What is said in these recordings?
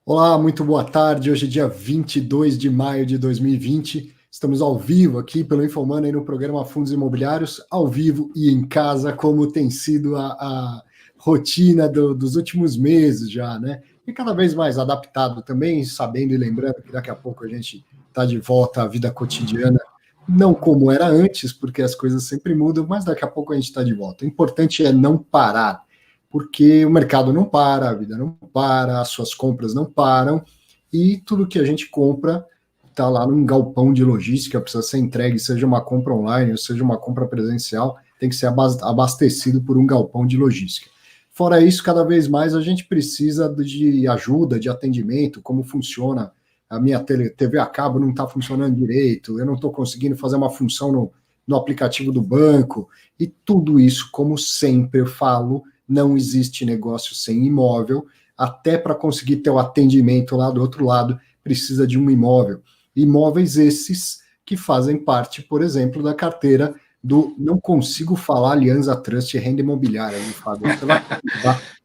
Olá, muito boa tarde. Hoje é dia 22 de maio de 2020. Estamos ao vivo aqui pelo Infomoney no programa Fundos Imobiliários, ao vivo e em casa, como tem sido a rotina dos últimos meses já, né? E cada vez mais adaptado também, sabendo e lembrando que daqui a pouco a gente está de volta à vida cotidiana, não como era antes, porque as coisas sempre mudam, mas daqui a pouco a gente está de volta. O importante é não parar, porque o mercado não para, a vida não para, as suas compras não param, e tudo que a gente compra está lá num galpão de logística, precisa ser entregue, seja uma compra online, ou seja uma compra presencial, tem que ser abastecido por um galpão de logística. Fora isso, cada vez mais a gente precisa de ajuda, de atendimento, como funciona. A minha TV a cabo não está funcionando direito, eu não estou conseguindo fazer uma função no aplicativo do banco, e tudo isso, como sempre eu falo, não existe negócio sem imóvel, até para conseguir ter o atendimento lá do outro lado, precisa de um imóvel. Imóveis esses que fazem parte, por exemplo, da carteira do, não consigo falar, Alianza Trust e Renda Imobiliária, não Fábio? Você vai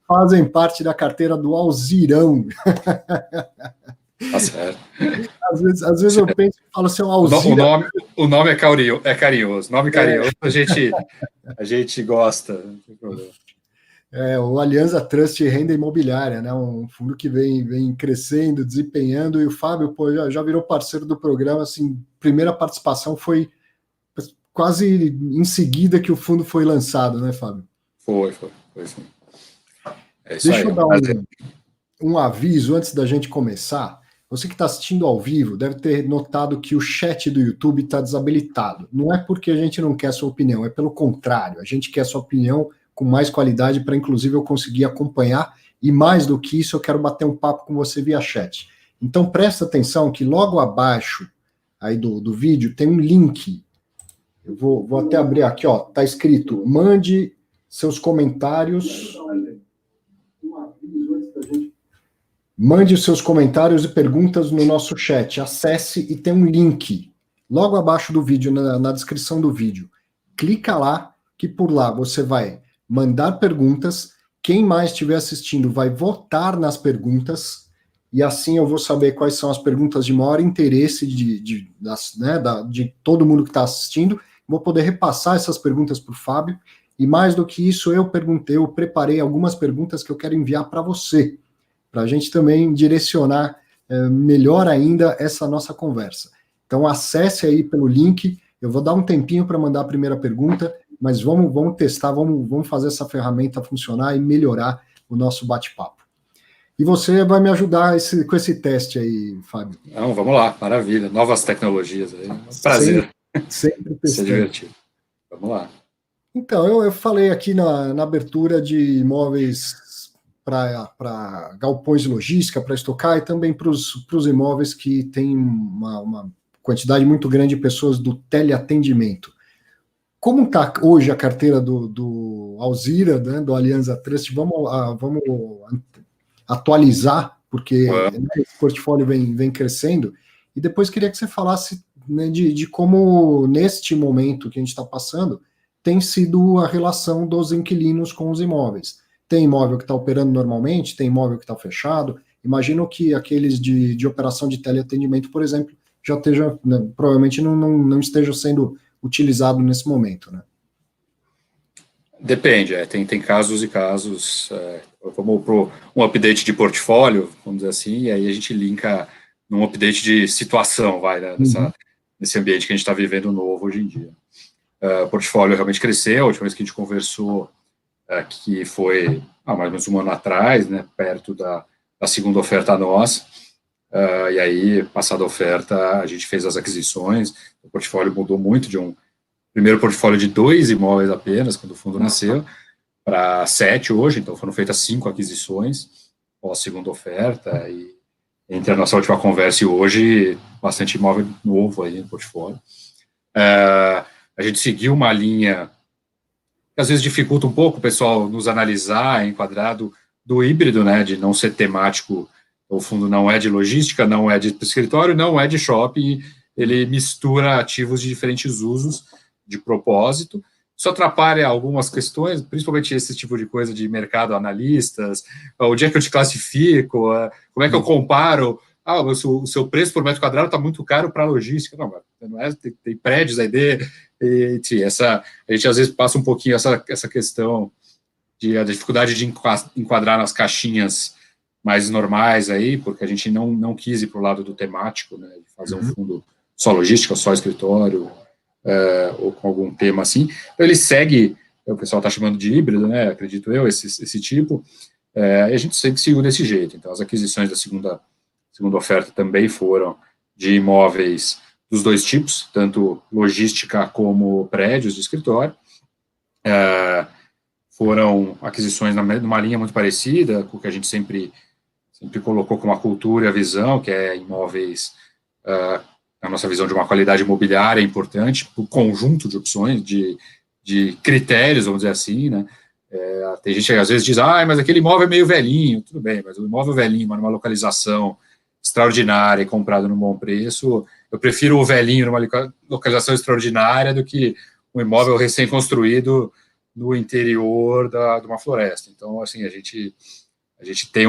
fazem parte da carteira do Alzirão. Tá certo. Às vezes eu penso e falo assim, Alzira... O nome é carinhoso. Nome carinhoso, a gente gosta. Não tem problema. O Alianza Trust e Renda Imobiliária, né? Um fundo que vem crescendo, desempenhando, e o Fábio já virou parceiro do programa, assim, primeira participação foi quase em seguida que o fundo foi lançado, né, Fábio? Foi sim. É isso. Deixa aí, eu dar um aviso antes da gente começar. Você que está assistindo ao vivo deve ter notado que o chat do YouTube está desabilitado. Não é porque a gente não quer sua opinião, é pelo contrário, a gente quer sua opinião com mais qualidade para, inclusive, eu conseguir acompanhar, e mais do que isso, eu quero bater um papo com você via chat. Então, presta atenção que logo abaixo aí do vídeo tem um link. Eu vou até abrir aqui, ó, tá escrito, mande seus comentários... Mande os seus comentários e perguntas no nosso chat. Acesse e tem um link logo abaixo do vídeo, na descrição do vídeo. Clica lá, que por lá você vai mandar perguntas. Quem mais estiver assistindo vai votar nas perguntas, e assim eu vou saber quais são as perguntas de maior interesse de todo mundo que está assistindo. Vou poder repassar essas perguntas para o Fábio, e mais do que isso, eu preparei algumas perguntas que eu quero enviar para você, para a gente também direcionar melhor ainda essa nossa conversa. Então, acesse aí pelo link, eu vou dar um tempinho para mandar a primeira pergunta, mas vamos testar, vamos fazer essa ferramenta funcionar e melhorar o nosso bate-papo. E você vai me ajudar com esse teste aí, Fábio. Não, vamos lá, maravilha. Novas tecnologias aí, prazer. Sempre ser divertido. Vamos lá. Então, eu falei aqui na abertura de imóveis para galpões de logística, para estocar, e também para os imóveis que tem uma quantidade muito grande de pessoas do teleatendimento. Como está hoje a carteira do Alzira, né, do Alianza Trust? Vamos atualizar, porque esse portfólio vem crescendo, e depois queria que você falasse, né, de como, neste momento que a gente está passando, tem sido a relação dos inquilinos com os imóveis. Tem imóvel que está operando normalmente, tem imóvel que está fechado. Imagino que aqueles de operação de teleatendimento, por exemplo, já esteja, né, provavelmente não esteja sendo utilizado nesse momento, né? Depende, tem casos e casos. Vamos para um update de portfólio, vamos dizer assim, e aí a gente linka num update de situação, né, nesse ambiente que a gente está vivendo novo hoje em dia. O portfólio realmente cresceu, a última vez que a gente conversou, que foi mais ou menos um ano atrás, né, perto da segunda oferta nossa, e aí, passada a oferta, a gente fez as aquisições, o portfólio mudou muito de um primeiro portfólio de 2 imóveis apenas, quando o fundo nasceu, para 7 hoje, então foram feitas 5 aquisições, pós segunda oferta, e entre a nossa última conversa e hoje, bastante imóvel novo aí no portfólio. A gente seguiu uma linha que às vezes dificulta um pouco o pessoal nos analisar, enquadrado do híbrido, né, de não ser temático. O fundo não é de logística, não é de escritório, não é de shopping, ele mistura ativos de diferentes usos, de propósito, isso atrapalha algumas questões, principalmente esse tipo de coisa de mercado, analistas, onde é que eu te classifico, como é que eu comparo, o seu preço por metro quadrado está muito caro para a logística. Não é, tem prédios aí, a gente às vezes passa um pouquinho essa questão de a dificuldade de enquadrar nas caixinhas mais normais aí, porque a gente não quis ir para o lado do temático, né, de fazer um fundo só logística, só escritório, ou com algum tema assim. Então, ele segue, o pessoal está chamando de híbrido, né, acredito eu, esse tipo, e a gente sempre seguiu desse jeito. Então, as aquisições da segunda oferta também foram de imóveis dos dois tipos, tanto logística como prédios de escritório. Foram aquisições numa linha muito parecida, com o que a gente sempre colocou como a cultura e a visão, que é imóveis, a nossa visão de uma qualidade imobiliária importante, o conjunto de opções, de critérios, vamos dizer assim, né? Tem gente que às vezes diz, mas aquele imóvel é meio velhinho, tudo bem, mas o imóvel velhinho, mas numa localização extraordinária e comprado num bom preço, eu prefiro o velhinho numa localização extraordinária do que um imóvel recém-construído no interior de uma floresta. Então, assim, a gente tem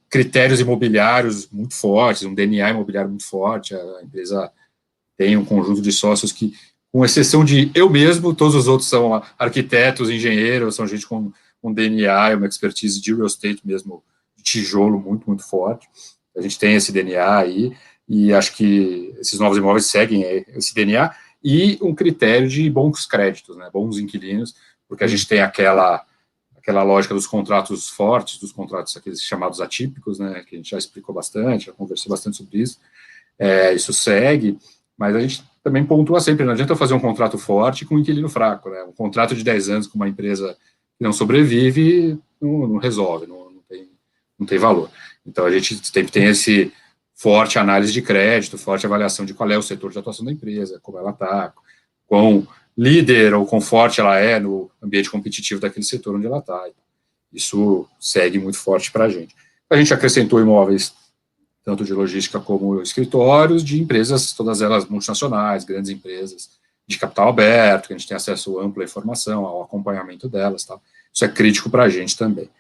critérios imobiliários muito fortes, um DNA imobiliário muito forte, a empresa tem um conjunto de sócios que, com exceção de eu mesmo, todos os outros são arquitetos, engenheiros, são gente com um DNA e uma expertise de real estate mesmo, de tijolo muito, muito forte. A gente tem esse DNA aí, e acho que esses novos imóveis seguem esse DNA, e um critério de bons créditos, né, bons inquilinos, porque a gente tem aquela lógica dos contratos fortes, dos contratos aqueles chamados atípicos, né, que a gente já explicou bastante, já conversou bastante sobre isso, isso segue, mas a gente também pontua sempre, não adianta eu fazer um contrato forte com um inquilino fraco, né, um contrato de 10 anos com uma empresa que não sobrevive, não resolve, não tem valor. Então, a gente sempre tem esse forte análise de crédito, forte avaliação de qual é o setor de atuação da empresa, como ela está, quão líder ou quão forte ela é no ambiente competitivo daquele setor onde ela está. Isso segue muito forte para a gente. A gente acrescentou imóveis, tanto de logística como escritórios, de empresas, todas elas multinacionais, grandes empresas, de capital aberto, que a gente tem acesso amplo à informação, ao acompanhamento delas. Tá? Isso é crítico para a gente também.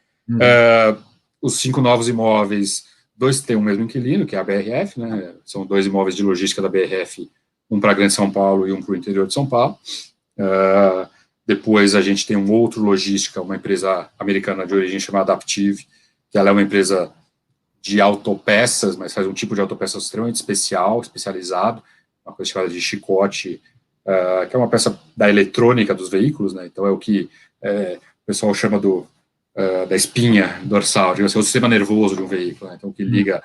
Os 5 novos imóveis, 2 têm o mesmo inquilino, que é a BRF, né? São 2 imóveis de logística da BRF, um para a Grande São Paulo e um para o interior de São Paulo. Depois a gente tem um outro logística, uma empresa americana de origem chamada Aptiv, que ela é uma empresa de autopeças, mas faz um tipo de autopeças extremamente especializado, uma coisa chamada de chicote, que é uma peça da eletrônica dos veículos, né? Então é o que o pessoal chama da espinha dorsal, digamos assim, o sistema nervoso de um veículo, né? Então que liga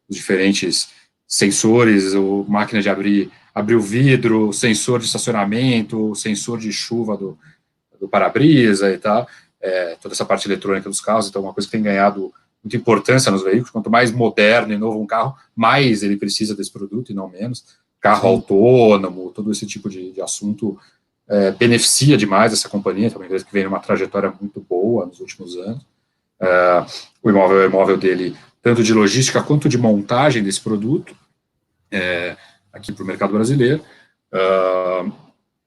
os diferentes sensores, máquina de abrir o vidro, sensor de estacionamento, sensor de chuva do para-brisa e tal, toda essa parte eletrônica dos carros. Então, uma coisa que tem ganhado muita importância nos veículos. Quanto mais moderno e novo um carro, mais ele precisa desse produto e não menos. Carro autônomo, todo esse tipo de assunto beneficia demais essa companhia, é uma empresa que vem numa trajetória muito boa nos últimos anos. O imóvel é o imóvel dele, tanto de logística quanto de montagem desse produto, aqui para o mercado brasileiro.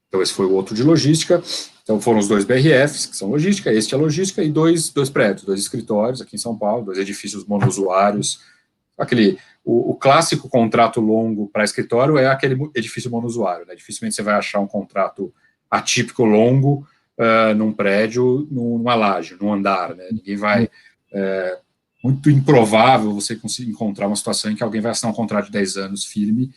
Então, esse foi o outro de logística. Então, foram os 2 BRFs, que são logística, este é logística, e 2 prédios, 2 escritórios aqui em São Paulo, 2 edifícios monousuários. O clássico contrato longo para escritório é aquele edifício monousuário, né? Dificilmente você vai achar um contrato atípico longo num prédio, numa laje, num andar, né? Ninguém vai... muito improvável você conseguir encontrar uma situação em que alguém vai assinar um contrato de 10 anos firme,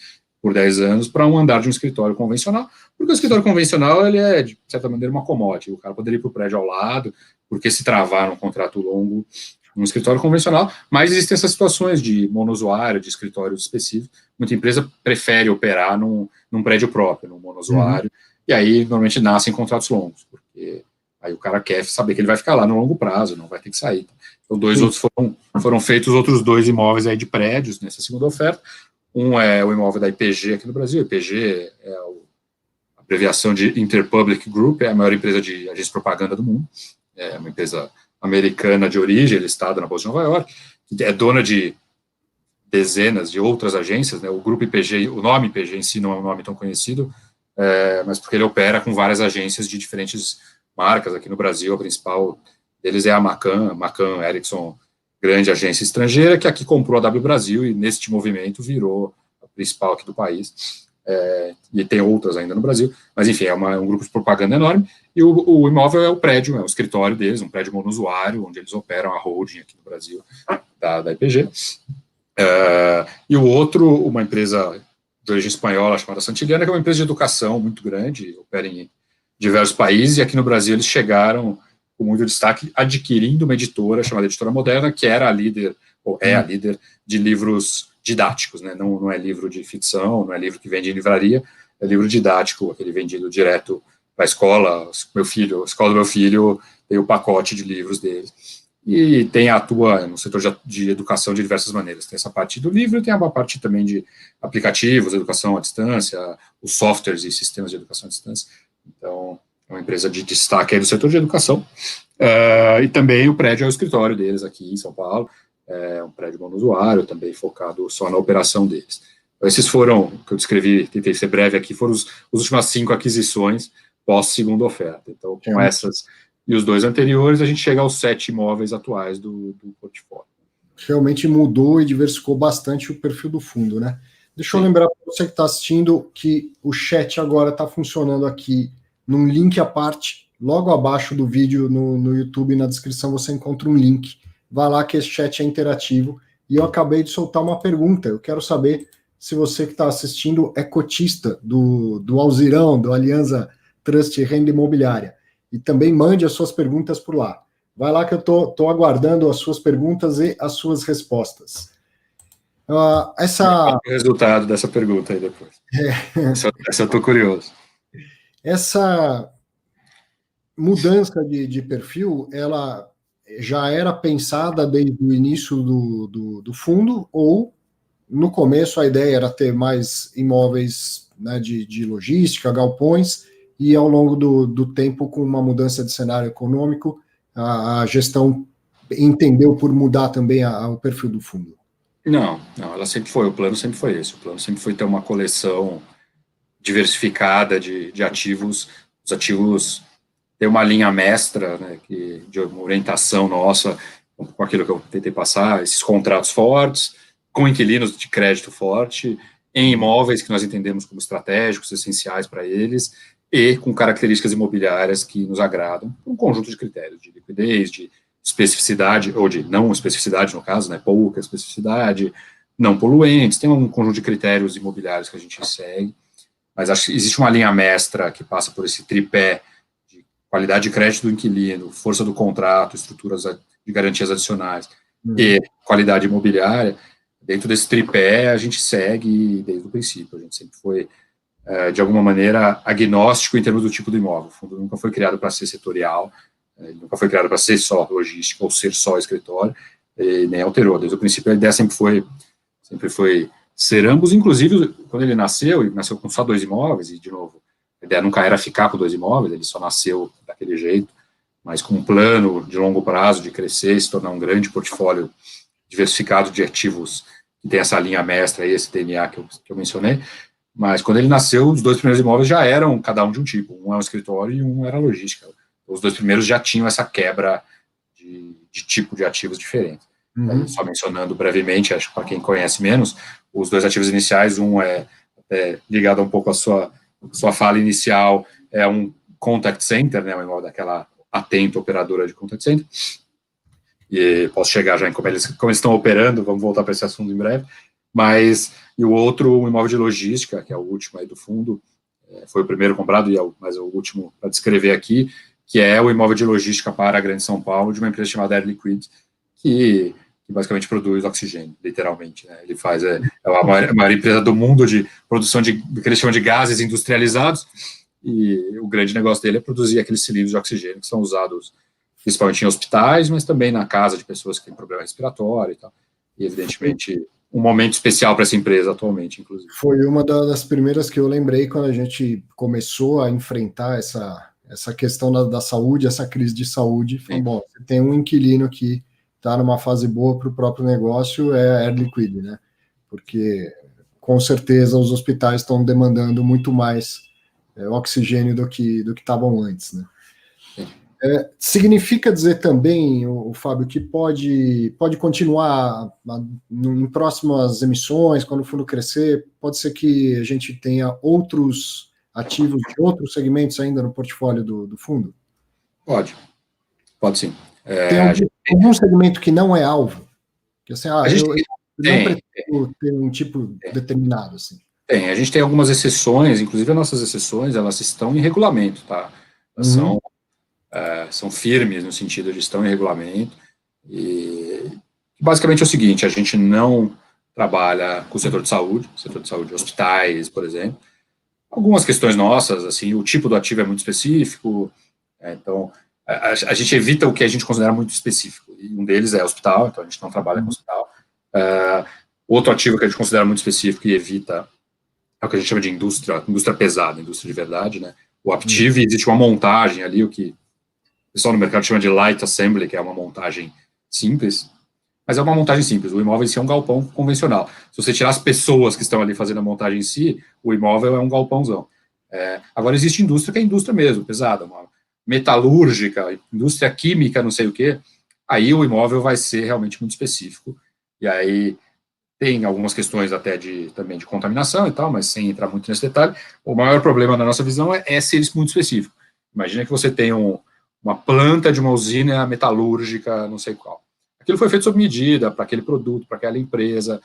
por 10 anos, para um andar de um escritório convencional, porque o escritório convencional, ele é, de certa maneira, uma commodity. O cara poderia ir para o prédio ao lado, porque se travar num contrato longo, num escritório convencional, mas existem essas situações de monousuário, de escritório específico. Muita empresa prefere operar num prédio próprio, num monousuário, e aí, normalmente, nascem contratos longos, porque aí o cara quer saber que ele vai ficar lá no longo prazo, não vai ter que sair. Então, outros foram feitos outros 2 imóveis aí de prédios nessa segunda oferta. Um é o imóvel da IPG aqui no Brasil. IPG é a abreviação de Interpublic Group, é a maior empresa de agência de propaganda do mundo. É uma empresa americana de origem, listada na Bolsa de Nova York, que é dona de dezenas de outras agências, né? O grupo IPG, o nome IPG em si não é um nome tão conhecido, mas porque ele opera com várias agências de diferentes marcas. Aqui no Brasil, a principal deles é a Macan Erickson, grande agência estrangeira, que aqui comprou a W Brasil e, neste movimento, virou a principal aqui do país. E tem outras ainda no Brasil, mas, enfim, é um grupo de propaganda enorme. E o imóvel é o prédio, é o escritório deles, um prédio monousuário, onde eles operam a holding aqui no Brasil, da IPG. E o outro, uma empresa de origem espanhola chamada Santillana, que é uma empresa de educação muito grande, opera em diversos países, e aqui no Brasil eles chegaram com muito destaque, adquirindo uma editora chamada Editora Moderna, que era a líder, ou é a líder, de livros didáticos, né? Não é livro de ficção, não é livro que vende em livraria, é livro didático, aquele vendido direto para a escola. A escola do meu filho tem o pacote de livros dele. E atua no setor de educação de diversas maneiras. Tem essa parte do livro, tem uma parte também de aplicativos, educação à distância, os softwares e sistemas de educação à distância. Então, é uma empresa de destaque aí do setor de educação. E também o prédio é o escritório deles aqui em São Paulo. É um prédio monousuário, também focado só na operação deles. Esses foram, que eu descrevi, tentei ser breve aqui, foram as últimas 5 aquisições pós-segunda oferta. Então, com essas e os 2 anteriores, a gente chega aos 7 imóveis atuais do portfólio. Realmente mudou e diversificou bastante o perfil do fundo, né? Deixa eu lembrar para você que está assistindo que o chat agora está funcionando aqui num link à parte, logo abaixo do vídeo no YouTube, na descrição você encontra um link. Vai lá que esse chat é interativo. E eu acabei de soltar uma pergunta. Eu quero saber se você que está assistindo é cotista do Alzirão, do Alianza Trust Renda Imobiliária. E também mande as suas perguntas por lá. Vai lá que eu estou aguardando as suas perguntas e as suas respostas. O resultado dessa pergunta aí depois. Essa eu estou curioso. Essa mudança de perfil, ela já era pensada desde o início do fundo, ou no começo a ideia era ter mais imóveis, né, de logística, galpões, e ao longo do tempo, com uma mudança de cenário econômico, a gestão entendeu por mudar também o perfil do fundo? Não, ela sempre foi, o plano sempre foi esse. O plano sempre foi ter uma coleção diversificada de ativos, os ativos ter uma linha mestra, né, de uma orientação nossa, com aquilo que eu tentei passar, esses contratos fortes, com inquilinos de crédito forte, em imóveis que nós entendemos como estratégicos, essenciais para eles, e com características imobiliárias que nos agradam, um conjunto de critérios, de liquidez, de especificidade, ou de não especificidade, no caso, né, pouca especificidade, não poluentes, tem um conjunto de critérios imobiliários que a gente segue, mas acho que existe uma linha mestra que passa por esse tripé de qualidade de crédito do inquilino, força do contrato, estruturas de garantias adicionais e qualidade imobiliária. Dentro desse tripé, a gente segue desde o princípio, a gente sempre foi, de alguma maneira, agnóstico em termos do tipo do imóvel. O fundo nunca foi criado para ser setorial, ele nunca foi criado para ser só logística ou ser só escritório, e nem alterou. Desde o princípio, a ideia sempre foi ser ambos, inclusive, quando ele nasceu com só 2 imóveis, e, de novo, a ideia nunca era ficar com 2 imóveis, ele só nasceu daquele jeito, mas com um plano de longo prazo, de crescer, se tornar um grande portfólio diversificado de ativos, que tem essa linha mestra aí, esse DNA que eu mencionei. Mas quando ele nasceu, os 2 primeiros imóveis já eram cada um de um tipo, um é um escritório e um era logística. Os 2 primeiros já tinham essa quebra de tipo de ativos diferentes. Só mencionando brevemente, acho que para quem conhece menos, os 2 ativos iniciais, um é ligado um pouco à sua fala inicial, é um contact center, né, um imóvel daquela atento operadora de contact center, e posso chegar já em como eles estão operando, vamos voltar para esse assunto em breve, e o outro, um imóvel de logística, que é o último aí do fundo, foi o primeiro comprado, mas é o último para descrever aqui, que é o imóvel de logística para a Grande São Paulo, de uma empresa chamada Air Liquid, que basicamente produz oxigênio, literalmente, né? Ele é a maior empresa do mundo de produção do que eles chamam de gases industrializados, e o grande negócio dele é produzir aqueles cilindros de oxigênio que são usados principalmente em hospitais, mas também na casa de pessoas que têm problema respiratório e tal. E, evidentemente, um momento especial para essa empresa atualmente, inclusive. Foi uma das primeiras que eu lembrei quando a gente começou a enfrentar essa questão da saúde, essa crise de saúde. Falei, bom, você tem um inquilino que está numa fase boa para o próprio negócio, é a Air Liquid, né? Porque, com certeza, os hospitais estão demandando muito mais oxigênio do que estavam antes, né? Significa dizer também, o Fábio, que pode continuar em próximas emissões, quando o fundo crescer, pode ser que a gente tenha outros ativos de outros segmentos ainda no portfólio do fundo? Pode sim. Tem algum segmento que não é alvo? Que, assim, eu não pretendo ter um tipo determinado, assim. A gente tem algumas exceções, inclusive as nossas exceções, elas estão em regulamento, tá? Elas são firmes no sentido de estão em regulamento, e basicamente é o seguinte: a gente não trabalha com o setor de saúde, hospitais, por exemplo. Algumas questões nossas, assim, o tipo do ativo é muito específico, então a gente evita o que a gente considera muito específico, e um deles é hospital, então a gente não trabalha com hospital. Outro ativo que a gente considera muito específico e evita é o que a gente chama de indústria pesada, indústria de verdade, né? O Aptiv, existe uma montagem ali, o que o pessoal no mercado chama de light assembly, que é uma montagem simples, mas é uma montagem simples. O imóvel em si é um galpão convencional. Se você tirar as pessoas que estão ali fazendo a montagem em si, o imóvel é um galpãozão. Agora, existe indústria que é indústria mesmo, pesada, uma metalúrgica, indústria química, não sei o quê. Aí o imóvel vai ser realmente muito específico. E aí tem algumas questões até também de contaminação e tal, mas sem entrar muito nesse detalhe. O maior problema na nossa visão é ser muito específico. Imagina que você tem uma planta de uma usina metalúrgica, não sei qual. Aquilo foi feito sob medida para aquele produto, para aquela empresa.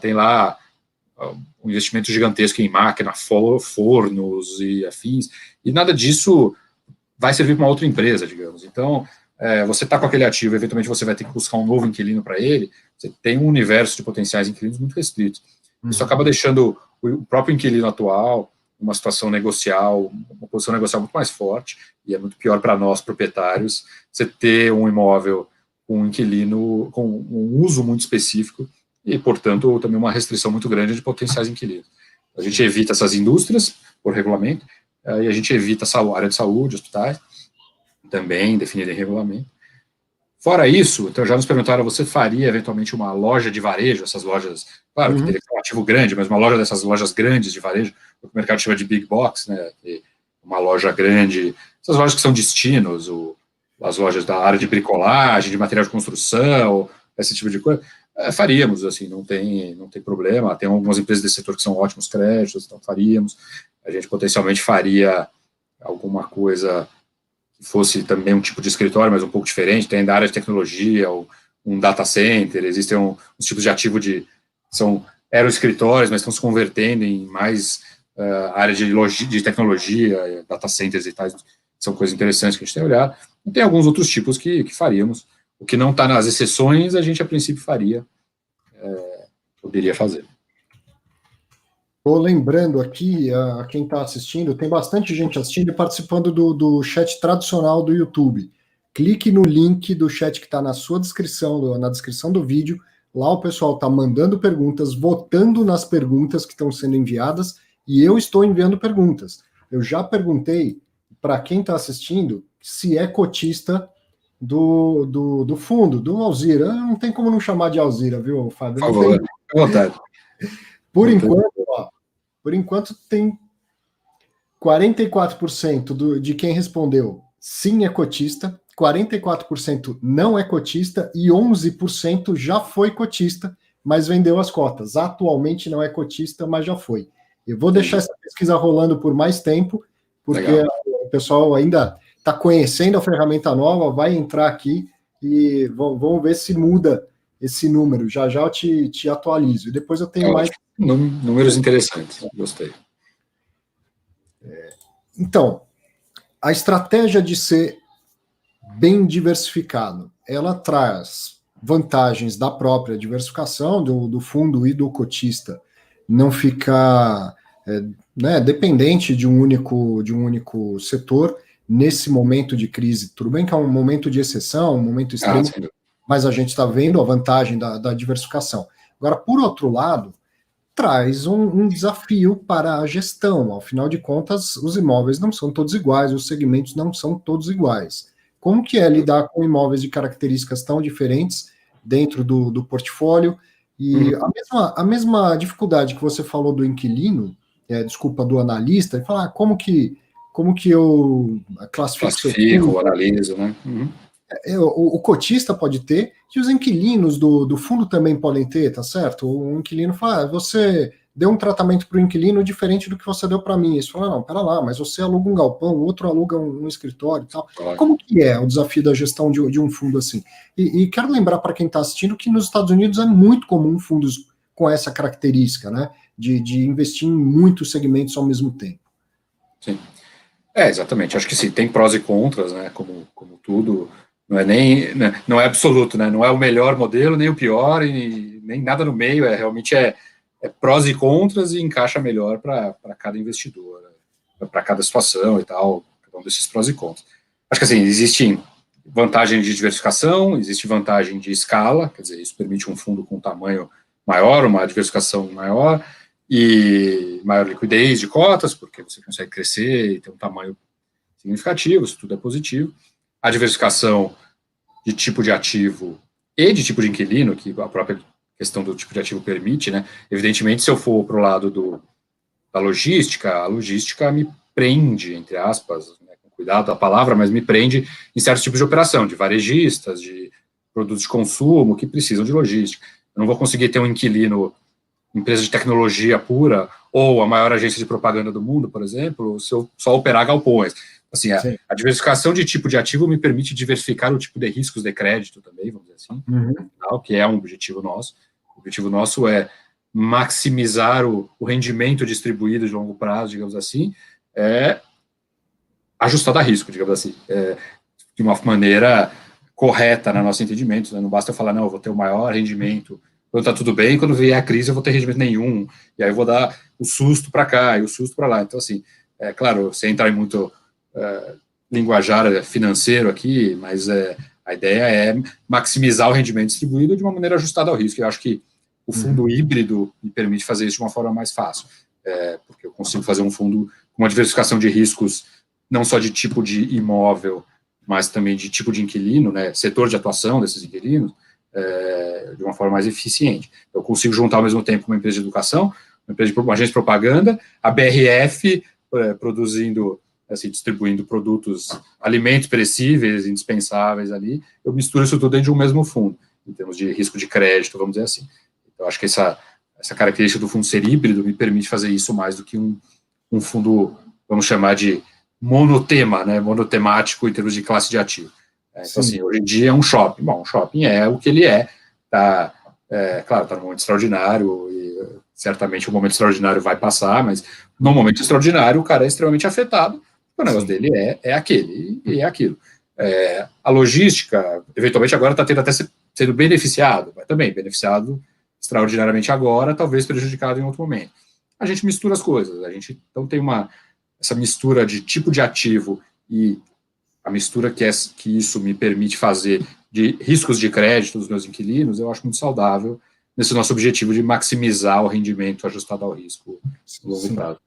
Tem lá um investimento gigantesco em máquina, fornos e afins, e nada disso vai servir para uma outra empresa, digamos. Então, você está com aquele ativo, eventualmente você vai ter que buscar um novo inquilino para ele, você tem um universo de potenciais inquilinos muito restrito. Isso acaba deixando o próprio inquilino atual uma situação negocial, uma posição negocial muito mais forte, e é muito pior para nós, proprietários, você ter um imóvel com um inquilino com um uso muito específico e, portanto, também uma restrição muito grande de potenciais inquilinos. A gente evita essas indústrias, por regulamento, e a gente evita a área de saúde, hospitais, também definida em regulamento. Fora isso, então já nos perguntaram, você faria eventualmente uma loja de varejo, essas lojas, claro que teria que ser um ativo grande, mas uma loja dessas lojas grandes de varejo, o que o mercado chama de big box, né, uma loja grande, essas lojas que são destinos, as lojas da área de bricolagem, de material de construção, esse tipo de coisa, faríamos, assim, não tem problema. Tem algumas empresas desse setor que são ótimos créditos, então faríamos. A gente potencialmente faria alguma coisa que fosse também um tipo de escritório, mas um pouco diferente. Tem da área de tecnologia, um data center, existem uns tipos de ativo eram escritórios, mas estão se convertendo em mais área de tecnologia, data centers e tais, são coisas interessantes que a gente tem olhado. E tem alguns outros tipos que faríamos. O que não está nas exceções, a gente, a princípio, poderia fazer. Estou lembrando aqui, a quem está assistindo, tem bastante gente assistindo e participando do chat tradicional do YouTube. Clique no link do chat que está na sua descrição, na descrição do vídeo. Lá o pessoal está mandando perguntas, votando nas perguntas que estão sendo enviadas, e eu estou enviando perguntas. Eu já perguntei para quem está assistindo se é cotista do fundo, do Alzira. Não tem como não chamar de Alzira, viu, Fábio? Por favor, à vontade. Por enquanto tem 44% de quem respondeu sim é cotista, 44% não é cotista e 11% já foi cotista, mas vendeu as cotas. Atualmente não é cotista, mas já foi. Eu vou deixar essa pesquisa rolando por mais tempo, porque legal, o pessoal ainda está conhecendo a ferramenta nova, vai entrar aqui e vamos ver se muda esse número. Já eu te atualizo. E depois eu tenho mais... Números interessantes, gostei. Então, a estratégia de ser bem diversificado, ela traz vantagens da própria diversificação do fundo e do cotista, não ficar dependente de um único setor nesse momento de crise. Tudo bem que é um momento de exceção, um momento extremo, mas a gente está vendo a vantagem da diversificação. Agora, por outro lado, traz um desafio para a gestão. Ao final de contas, os imóveis não são todos iguais, os segmentos não são todos iguais. Como que é lidar com imóveis de características tão diferentes dentro do portfólio? E a mesma dificuldade que você falou do inquilino, desculpa, do analista, e falar como que eu classifico, analiso, né? Uhum. O cotista pode ter, e os inquilinos do fundo também podem ter, tá certo? O inquilino fala, você deu um tratamento para o inquilino diferente do que você deu para mim. Isso fala, não, pera lá, mas você aluga um galpão, o outro aluga um escritório e tal. Claro. Como que é o desafio da gestão de um fundo assim? E quero lembrar para quem está assistindo que nos Estados Unidos é muito comum fundos com essa característica, né? De investir em muitos segmentos ao mesmo tempo. Sim. Exatamente. Acho que sim, tem prós e contras, né? Como tudo, não é absoluto, né? Não é o melhor modelo, nem o pior, e nem nada no meio, realmente prós e contras e encaixa melhor para cada investidor, para cada situação e tal, cada um desses prós e contras. Acho que assim, existem vantagem de diversificação, existe vantagem de escala, quer dizer, isso permite um fundo com um tamanho maior, uma diversificação maior, e maior liquidez de cotas, porque você consegue crescer e ter um tamanho significativo, isso tudo é positivo. A diversificação de tipo de ativo e de tipo de inquilino, que a própria questão do tipo de ativo permite, né? Evidentemente, se eu for para o lado da logística, a logística me prende, entre aspas, né, com cuidado da palavra, mas me prende em certos tipos de operação, de varejistas, de produtos de consumo que precisam de logística. Eu não vou conseguir ter um inquilino, empresa de tecnologia pura, ou a maior agência de propaganda do mundo, por exemplo, se eu só operar galpões. Assim, a diversificação de tipo de ativo me permite diversificar o tipo de riscos de crédito também, vamos dizer assim, que é um objetivo nosso. O objetivo nosso é maximizar o rendimento distribuído de longo prazo, digamos assim, ajustado a risco, digamos assim, de uma maneira correta no nosso entendimento, né? Não basta eu falar, não, eu vou ter o maior rendimento quando está tudo bem, quando vier a crise eu vou ter rendimento nenhum, e aí eu vou dar o susto para cá e o susto para lá. Então, assim, claro, sem entrar em muito linguajar financeiro aqui, mas a ideia é maximizar o rendimento distribuído de uma maneira ajustada ao risco. Eu acho que o fundo híbrido me permite fazer isso de uma forma mais fácil, porque eu consigo fazer um fundo com uma diversificação de riscos, não só de tipo de imóvel, mas também de tipo de inquilino, né, setor de atuação desses inquilinos, de uma forma mais eficiente. Eu consigo juntar ao mesmo tempo uma empresa de educação, uma agência de propaganda, a BRF produzindo, assim, distribuindo produtos, alimentos perecíveis, indispensáveis ali, eu misturo isso tudo dentro de um mesmo fundo, em termos de risco de crédito, vamos dizer assim. Então, acho que essa característica do fundo ser híbrido me permite fazer isso mais do que um fundo, vamos chamar de monotema, né, monotemático em termos de classe de ativo. Então, assim, hoje em dia é um shopping. Bom, um shopping é o que ele claro, está num momento extraordinário, e certamente o momento extraordinário vai passar, mas no momento extraordinário o cara é extremamente afetado, o negócio dele é aquele, e é aquilo. A logística, eventualmente agora está tendo até sendo beneficiado, mas também beneficiado extraordinariamente agora, talvez prejudicado em outro momento. A gente mistura as coisas, a gente então tem essa mistura de tipo de ativo e a mistura que isso me permite fazer de riscos de crédito dos meus inquilinos, eu acho muito saudável nesse nosso objetivo de maximizar o rendimento ajustado ao risco no longo prazo.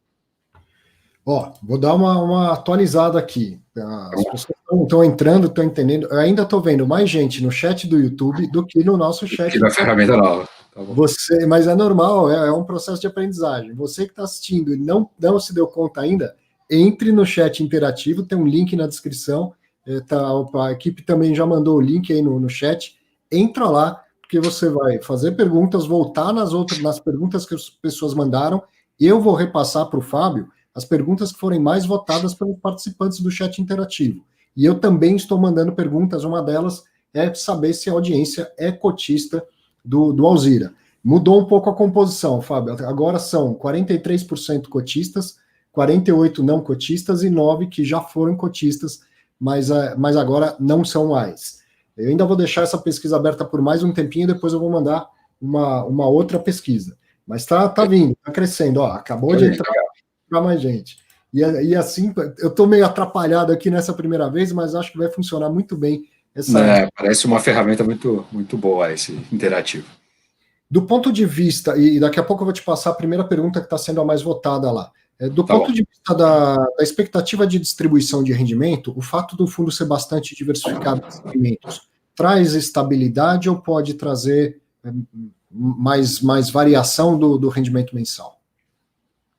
Vou dar uma atualizada aqui. As pessoas estão entrando, estão entendendo. Eu ainda estou vendo mais gente no chat do YouTube do que no nosso chat. Aqui na ferramenta nova. Tá bom. Mas é normal, é um processo de aprendizagem. Você que está assistindo e não se deu conta ainda, entre no chat interativo, tem um link na descrição. A equipe também já mandou o link aí no chat. Entra lá, porque você vai fazer perguntas, voltar nas perguntas que as pessoas mandaram. Eu vou repassar para o Fábio as perguntas que forem mais votadas pelos participantes do chat interativo. E eu também estou mandando perguntas, uma delas é saber se a audiência é cotista do Alzira. Mudou um pouco a composição, Fábio. Agora são 43% cotistas, 48% não cotistas e 9% que já foram cotistas, mas agora não são mais. Eu ainda vou deixar essa pesquisa aberta por mais um tempinho, depois eu vou mandar uma outra pesquisa. Mas tá vindo, tá crescendo. Acabou de entrar mais gente. E assim, eu estou meio atrapalhado aqui nessa primeira vez, mas acho que vai funcionar muito bem. Parece uma ferramenta muito, muito boa esse interativo. Do ponto de vista, e daqui a pouco eu vou te passar a primeira pergunta que está sendo a mais votada lá. Do ponto de vista da expectativa de distribuição de rendimento, o fato do fundo ser bastante diversificado em segmentos traz estabilidade ou pode trazer mais variação do rendimento mensal?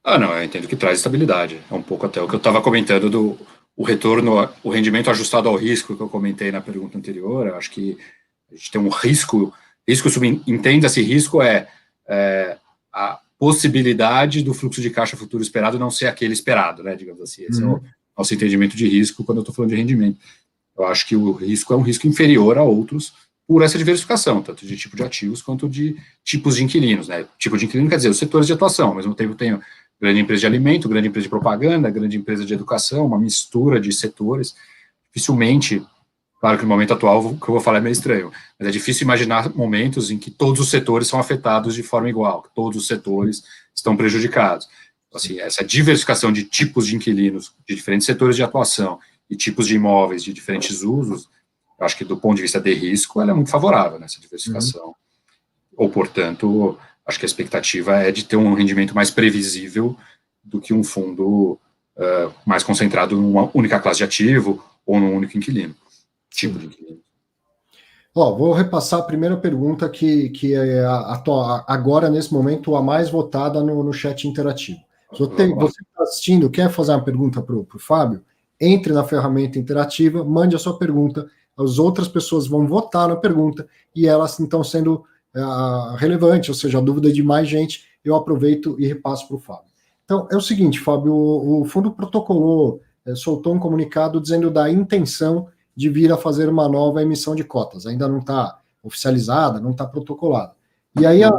Não, eu entendo que traz estabilidade. É um pouco até o que eu estava comentando do o retorno, o rendimento ajustado ao risco que eu comentei na pergunta anterior. Eu acho que a gente tem um risco entenda-se risco a possibilidade do fluxo de caixa futuro esperado não ser aquele esperado, né, digamos assim. Esse é o nosso entendimento de risco quando eu estou falando de rendimento. Eu acho que o risco é um risco inferior a outros por essa diversificação, tanto de tipo de ativos quanto de tipos de inquilinos, né? Tipo de inquilino quer dizer os setores de atuação, ao mesmo tempo tenho grande empresa de alimento, grande empresa de propaganda, grande empresa de educação, uma mistura de setores. Dificilmente, claro que no momento atual o que eu vou falar é meio estranho, mas é difícil imaginar momentos em que todos os setores são afetados de forma igual, que todos os setores estão prejudicados. Assim, essa diversificação de tipos de inquilinos, de diferentes setores de atuação e tipos de imóveis de diferentes usos, eu acho que do ponto de vista de risco, ela é muito favorável nessa diversificação. Ou, portanto, acho que a expectativa é de ter um rendimento mais previsível do que um fundo mais concentrado numa única classe de ativo ou num único inquilino, tipo de inquilino. Vou repassar a primeira pergunta que é agora, nesse momento, a mais votada no chat interativo. Se você está assistindo, quer fazer uma pergunta para o Fábio, entre na ferramenta interativa, mande a sua pergunta, as outras pessoas vão votar na pergunta e elas estão sendo relevante, ou seja, a dúvida de mais gente, eu aproveito e repasso para o Fábio. Então, é o seguinte, Fábio, o fundo protocolou, soltou um comunicado dizendo da intenção de vir a fazer uma nova emissão de cotas. Ainda não está oficializada, não está protocolada. E aí a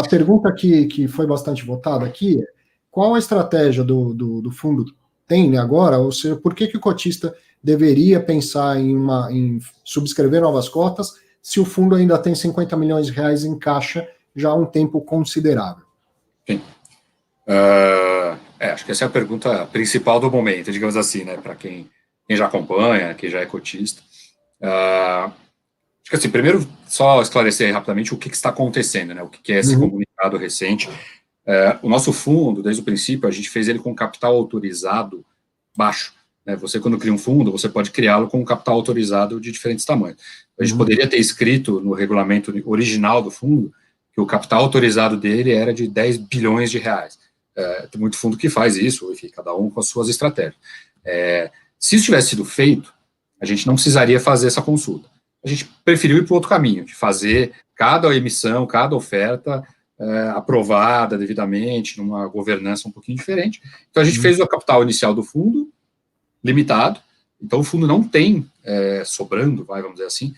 pergunta que foi bastante votada aqui é qual a estratégia do fundo tem agora, ou seja, por que o cotista deveria pensar em subscrever novas cotas se o fundo ainda tem 50 milhões de reais em caixa já há um tempo considerável? Sim. Acho que essa é a pergunta principal do momento, digamos assim, né, para quem já acompanha, quem já é cotista. Acho que assim, primeiro, só esclarecer rapidamente o que está acontecendo, né, o que é esse comunicado recente. O nosso fundo, desde o princípio, a gente fez ele com capital autorizado baixo. Né? Você, quando cria um fundo, você pode criá-lo com um capital autorizado de diferentes tamanhos. A gente poderia ter escrito no regulamento original do fundo que o capital autorizado dele era de 10 bilhões de reais. Tem muito fundo que faz isso, enfim, cada um com as suas estratégias. Se isso tivesse sido feito, a gente não precisaria fazer essa consulta. A gente preferiu ir para o outro caminho, de fazer cada emissão, cada oferta aprovada devidamente, numa governança um pouquinho diferente. Então, a gente fez o capital inicial do fundo limitado, então o fundo não tem sobrando, vamos dizer assim,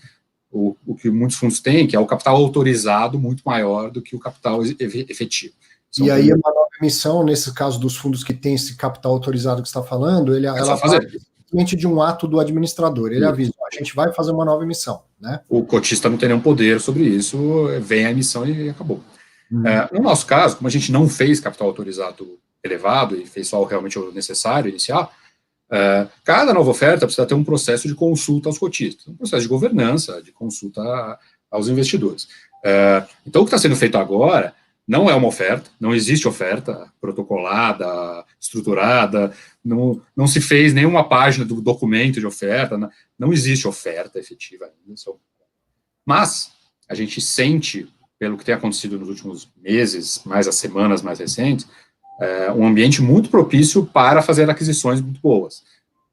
o que muitos fundos têm, que é o capital autorizado muito maior do que o capital efetivo. E aí, uma nova emissão, nesse caso dos fundos que tem esse capital autorizado que você está falando, ela faz simplesmente de um ato do administrador. Ele avisa, a gente vai fazer uma nova emissão. Né? O cotista não tem nenhum poder sobre isso, vem a emissão e acabou. No nosso caso, como a gente não fez capital autorizado elevado e fez só realmente o necessário inicial, cada nova oferta precisa ter um processo de consulta aos cotistas, um processo de governança, de consulta aos investidores. Então, o que está sendo feito agora não é uma oferta, não existe oferta protocolada, estruturada, não se fez nenhuma página do documento de oferta, não existe oferta efetiva ainda. Mas a gente sente, pelo que tem acontecido nos últimos meses, mais as semanas mais recentes, um ambiente muito propício para fazer aquisições muito boas,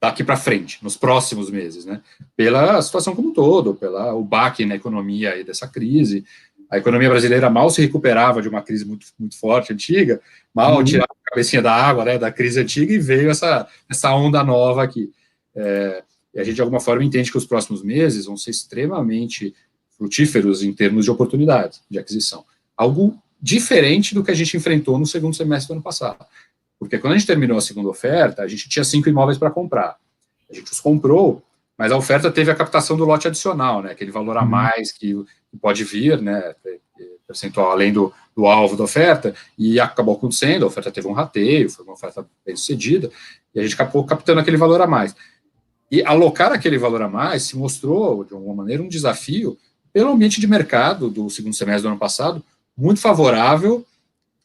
daqui para frente, nos próximos meses, né? Pela situação como um todo, pelo baque na economia aí dessa crise. A economia brasileira mal se recuperava de uma crise muito, muito forte, antiga, mal tirava a cabecinha da água, né, da crise antiga, e veio essa onda nova aqui. E a gente, de alguma forma, entende que os próximos meses vão ser extremamente frutíferos em termos de oportunidades de aquisição. Algo diferente do que a gente enfrentou no segundo semestre do ano passado. Porque quando a gente terminou a segunda oferta, a gente tinha 5 imóveis para comprar. A gente os comprou, mas a oferta teve a captação do lote adicional, né, aquele valor a mais que pode vir, né, percentual além do alvo da oferta, e acabou acontecendo, a oferta teve um rateio, foi uma oferta bem sucedida, e a gente acabou captando aquele valor a mais. E alocar aquele valor a mais se mostrou, de alguma maneira, um desafio pelo ambiente de mercado do segundo semestre do ano passado, muito favorável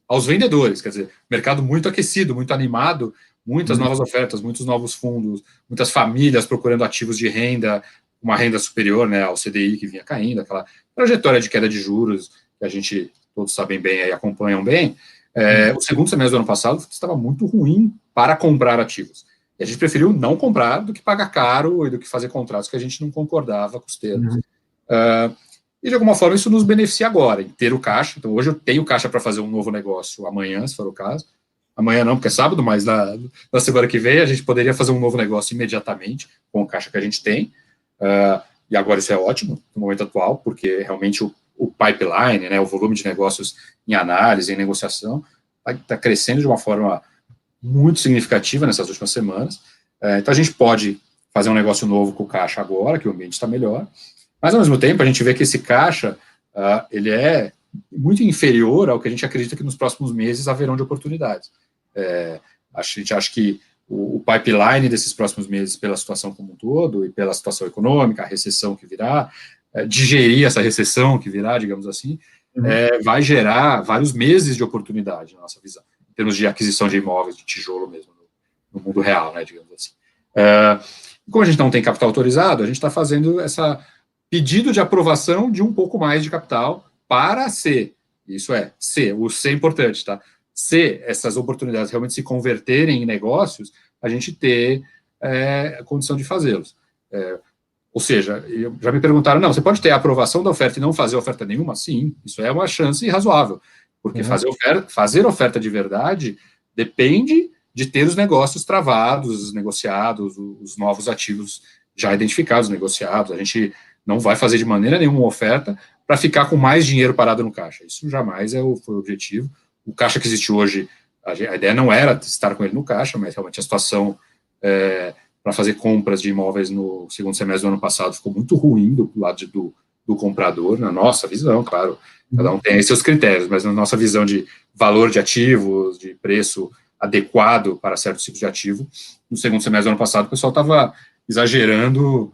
aos vendedores, quer dizer, mercado muito aquecido, muito animado, muitas novas ofertas, muitos novos fundos, muitas famílias procurando ativos de renda, uma renda superior, né, ao CDI que vinha caindo, aquela trajetória de queda de juros que a gente todos sabem bem e acompanham bem, O segundo semestre do ano passado estava muito ruim para comprar ativos. E a gente preferiu não comprar do que pagar caro e do que fazer contratos que a gente não concordava com os termos. E, de alguma forma, isso nos beneficia agora, em ter o caixa. Então, hoje eu tenho caixa para fazer um novo negócio amanhã, se for o caso. Amanhã não, porque é sábado, mas na semana que vem a gente poderia fazer um novo negócio imediatamente com o caixa que a gente tem. E agora isso é ótimo, no momento atual, porque realmente o pipeline, né, o volume de negócios em análise, em negociação, está crescendo de uma forma muito significativa nessas últimas semanas. Então, a gente pode fazer um negócio novo com o caixa agora, que o ambiente está melhor, mas, ao mesmo tempo, a gente vê que esse caixa, ele é muito inferior ao que a gente acredita que nos próximos meses haverão de oportunidades. A gente acha que o pipeline desses próximos meses, pela situação como um todo, e pela situação econômica, a recessão que virá, digerir essa recessão que virá, digamos assim, vai gerar vários meses de oportunidade, na nossa visão, em termos de aquisição de imóveis, de tijolo mesmo, no mundo real, né, digamos assim. Como a gente não tem capital autorizado, a gente está fazendo esse pedido de aprovação de um pouco mais de capital para o C é importante, tá? Se essas oportunidades realmente se converterem em negócios, a gente ter a condição de fazê-los. Ou seja, já me perguntaram, não, você pode ter a aprovação da oferta e não fazer oferta nenhuma? Sim, isso é uma chance razoável, porque fazer oferta de verdade depende de ter os negócios travados, negociados, os novos ativos já identificados, negociados. A gente não vai fazer de maneira nenhuma oferta para ficar com mais dinheiro parado no caixa. Isso jamais foi o objetivo. O caixa que existe hoje, a ideia não era estar com ele no caixa, mas realmente a situação para fazer compras de imóveis no segundo semestre do ano passado ficou muito ruim do lado do comprador, na nossa visão, claro, cada um tem aí seus critérios, mas na nossa visão de valor de ativos, de preço adequado para certos tipos de ativo, no segundo semestre do ano passado o pessoal estava exagerando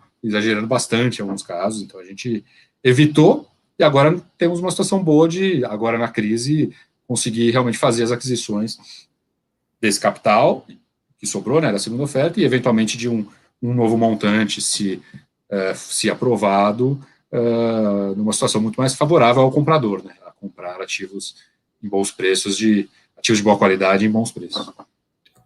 bastante em alguns casos, então a gente evitou, e agora temos uma situação boa de, agora na crise, conseguir realmente fazer as aquisições desse capital que sobrou, né, da segunda oferta, e eventualmente de um novo montante, se aprovado, numa situação muito mais favorável ao comprador, né, a comprar ativos em bons preços, ativos de boa qualidade em bons preços.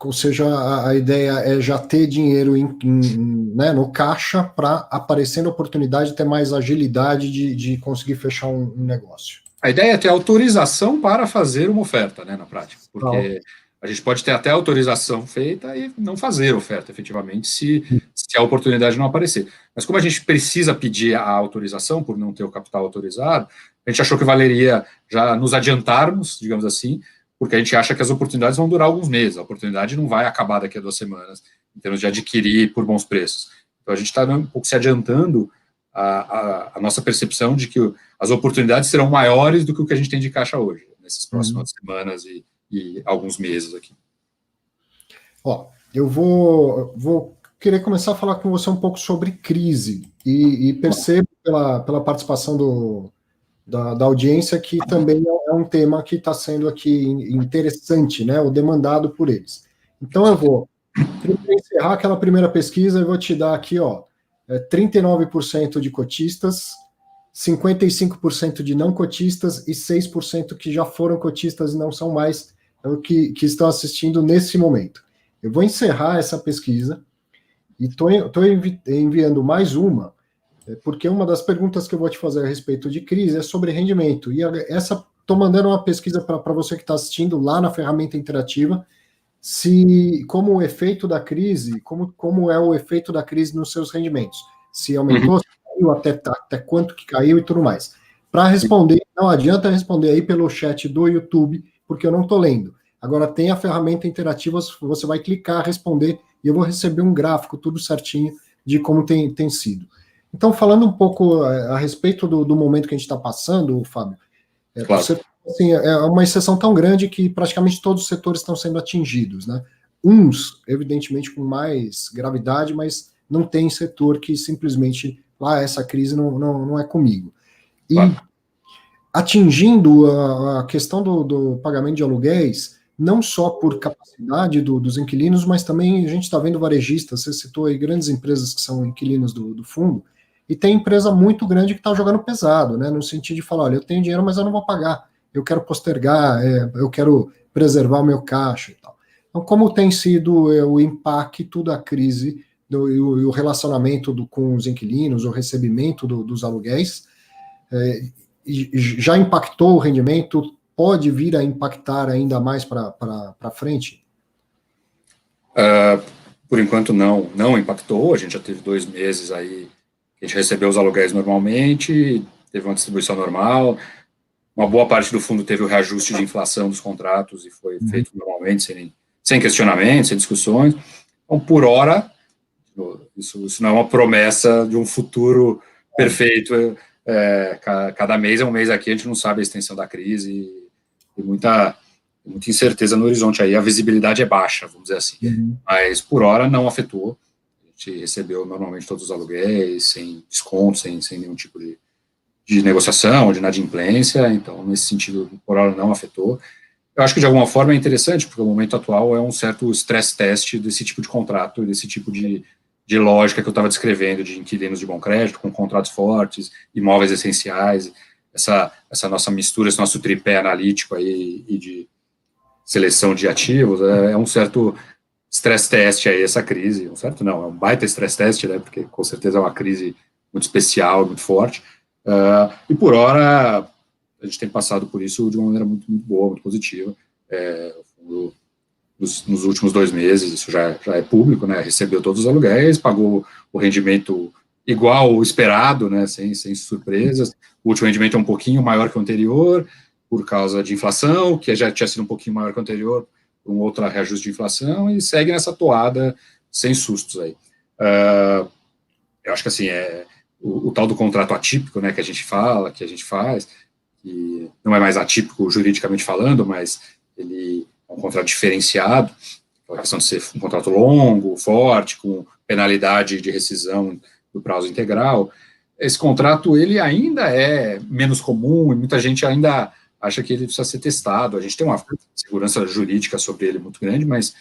Ou seja, a ideia é já ter dinheiro né, no caixa para, aparecendo oportunidade, ter mais agilidade de conseguir fechar um negócio. A ideia é ter autorização para fazer uma oferta, né, na prática, porque a gente pode ter até autorização feita e não fazer oferta, efetivamente, se a oportunidade não aparecer. Mas como a gente precisa pedir a autorização, por não ter o capital autorizado, a gente achou que valeria já nos adiantarmos, digamos assim, porque a gente acha que as oportunidades vão durar alguns meses, a oportunidade não vai acabar daqui a 2 semanas, em termos de adquirir por bons preços. Então, a gente está um pouco se adiantando a nossa percepção de que as oportunidades serão maiores do que o que a gente tem de caixa hoje, nessas próximas semanas e alguns meses aqui. Eu vou querer começar a falar com você um pouco sobre crise, e percebo pela participação da audiência que também é um tema que está sendo aqui interessante, né, ou demandado por eles. Então eu vou encerrar aquela primeira pesquisa e vou te dar aqui, 39% de cotistas, 55% de não cotistas e 6% que já foram cotistas e não são mais, que estão assistindo nesse momento. Eu vou encerrar essa pesquisa e estou enviando mais uma, porque uma das perguntas que eu vou te fazer a respeito de crise é sobre rendimento. E estou mandando uma pesquisa para você que está assistindo lá na ferramenta interativa, como o efeito da crise, como é o efeito da crise nos seus rendimentos. Se aumentou, se caiu, até quanto que caiu e tudo mais. Para responder, não adianta responder aí pelo chat do YouTube, porque eu não estou lendo. Agora tem a ferramenta interativa, você vai clicar, responder, e eu vou receber um gráfico, tudo certinho, de como tem sido. Então, falando um pouco a respeito do momento que a gente está passando, Fábio, claro. Assim, é uma exceção tão grande que praticamente todos os setores estão sendo atingidos, né? Uns, evidentemente, com mais gravidade, mas não tem setor que simplesmente, essa crise não é comigo. E atingindo a questão do pagamento de aluguéis, não só por capacidade dos inquilinos, mas também a gente está vendo varejistas, você citou aí grandes empresas que são inquilinos do fundo, e tem empresa muito grande que está jogando pesado, né, no sentido de falar, olha, eu tenho dinheiro, mas eu não vou pagar, eu quero postergar, eu quero preservar o meu caixa e tal. Então, como tem sido o impacto da crise e o relacionamento com os inquilinos, o recebimento dos aluguéis, já impactou o rendimento? Pode vir a impactar ainda mais para frente? Por enquanto não impactou. A gente já teve 2 meses aí, a gente recebeu os aluguéis normalmente, teve uma distribuição normal, uma boa parte do fundo teve o reajuste de inflação dos contratos e foi feito normalmente, sem questionamentos, sem discussões. Então, por hora, isso não é uma promessa de um futuro perfeito. Cada mês é um mês aqui, a gente não sabe a extensão da crise e muita incerteza no horizonte aí. A visibilidade é baixa, vamos dizer assim. Mas, por hora, não afetou. A gente recebeu normalmente todos os aluguéis, sem desconto, sem nenhum tipo de negociação, de inadimplência. Então, nesse sentido, por hora, não afetou. Eu acho que, de alguma forma, é interessante, porque o momento atual é um certo stress test desse tipo de contrato, desse tipo de lógica que eu estava descrevendo, de inquilinos de bom crédito, com contratos fortes, imóveis essenciais, essa nossa mistura, esse nosso tripé analítico aí e de seleção de ativos, é um certo stress test aí, essa crise. Um certo não, é um baita stress test, né, porque com certeza é uma crise muito especial, muito forte. E por hora, a gente tem passado por isso de uma maneira muito, muito boa, muito positiva. Nos últimos 2 meses, isso já é público, né? Recebeu todos os aluguéis, pagou o rendimento igual o esperado, né? Sem surpresas. O último rendimento é um pouquinho maior que o anterior, por causa de inflação, que já tinha sido um pouquinho maior que o anterior, por um outro reajuste de inflação, e segue nessa toada sem sustos aí. Eu acho que assim, o tal do contrato atípico, né, que a gente fala, que a gente faz, que não é mais atípico juridicamente falando, mas ele é um contrato diferenciado, a questão de ser um contrato longo, forte, com penalidade de rescisão do prazo integral. Esse contrato, ele ainda é menos comum, e muita gente ainda acha que ele precisa ser testado. A gente tem uma segurança jurídica sobre ele muito grande, mas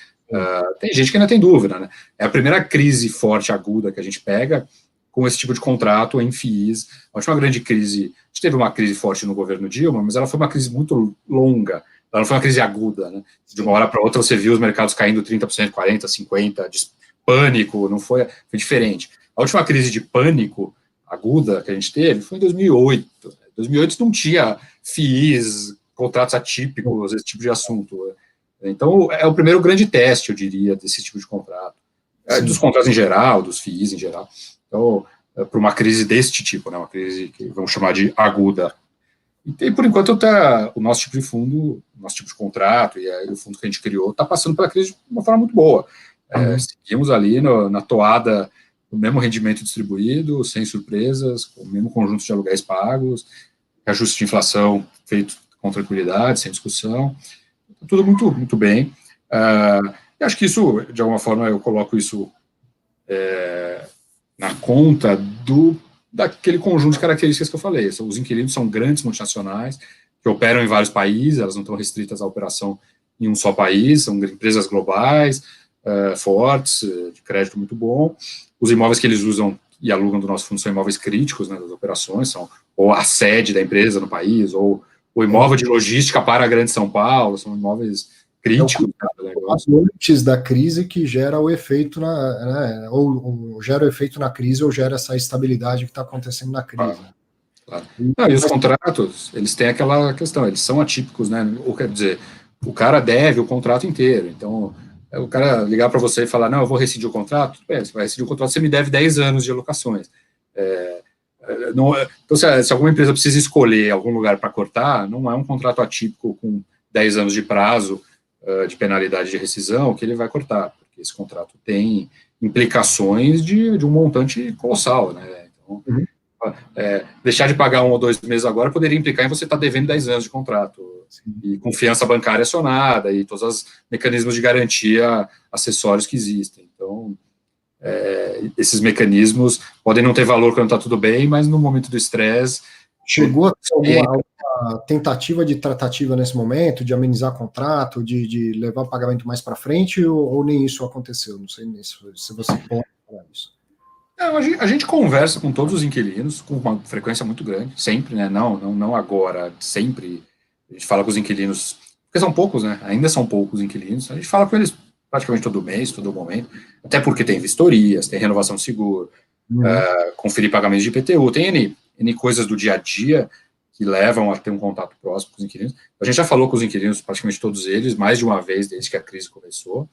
tem gente que ainda tem dúvida, né? É a primeira crise forte, aguda, que a gente pega com esse tipo de contrato em FIIs. A última grande crise, a gente teve uma crise forte no governo Dilma, mas ela foi uma crise muito longa, ela não foi uma crise aguda, né? De uma hora para outra você viu os mercados caindo 30%, 40%, 50%, de pânico, não foi diferente. A última crise de pânico aguda que a gente teve foi em 2008. Em 2008 não tinha FIIs, contratos atípicos, esse tipo de assunto. Então, é o primeiro grande teste, eu diria, desse tipo de contrato. Dos contratos em geral, dos FIIs em geral. Então, para uma crise deste tipo, né, uma crise que vamos chamar de aguda. E, por enquanto, o nosso tipo de fundo, o nosso tipo de contrato, e aí o fundo que a gente criou, está passando pela crise de uma forma muito boa. Seguimos ali na toada, o mesmo rendimento distribuído, sem surpresas, com o mesmo conjunto de aluguéis pagos, ajuste de inflação feito com tranquilidade, sem discussão, tudo muito, muito bem. Eu acho que isso, de alguma forma, eu coloco isso na conta daquele conjunto de características que eu falei. Os inquilinos são grandes multinacionais que operam em vários países, elas não estão restritas à operação em um só país, são empresas globais, fortes, de crédito muito bom. Os imóveis que eles usam e alugam do nosso fundo são imóveis críticos, né, das operações, são ou a sede da empresa no país, ou o imóvel de logística para a Grande São Paulo, são imóveis críticos. Antes da crise que gera o efeito ou gera o efeito na crise ou gera essa estabilidade que está acontecendo na crise. Claro. E os contratos, eles têm aquela questão, eles são atípicos, né? Ou quer dizer, o cara deve o contrato inteiro, então o cara ligar para você e falar, não, eu vou rescindir o contrato, você vai rescindir o contrato, você me deve 10 anos de alocações. Então, se alguma empresa precisa escolher algum lugar para cortar, não é um contrato atípico com 10 anos de prazo de penalidade de rescisão que ele vai cortar, porque esse contrato tem implicações de um montante colossal, né? Então, deixar de pagar 1 ou 2 meses agora poderia implicar em você estar devendo 10 anos de contrato. Sim. E confiança bancária acionada, e todos os mecanismos de garantia acessórios que existem. Então, esses mecanismos podem não ter valor quando está tudo bem, mas no momento do estresse... Chegou a ter alguma tentativa de tratativa nesse momento, de amenizar contrato, de levar o pagamento mais para frente, ou nem isso aconteceu? Não sei se você pode falar isso. A gente conversa com todos os inquilinos com uma frequência muito grande, sempre, né? Não agora, sempre. A gente fala com os inquilinos porque são poucos, né? Ainda são poucos inquilinos. A gente fala com eles praticamente todo mês, todo momento, até porque tem vistorias, tem renovação de seguro, conferir pagamentos de IPTU, tem N coisas do dia a dia que levam a ter um contato próximo com os inquilinos. A gente já falou com os inquilinos, praticamente todos eles, mais de uma vez desde que a crise começou,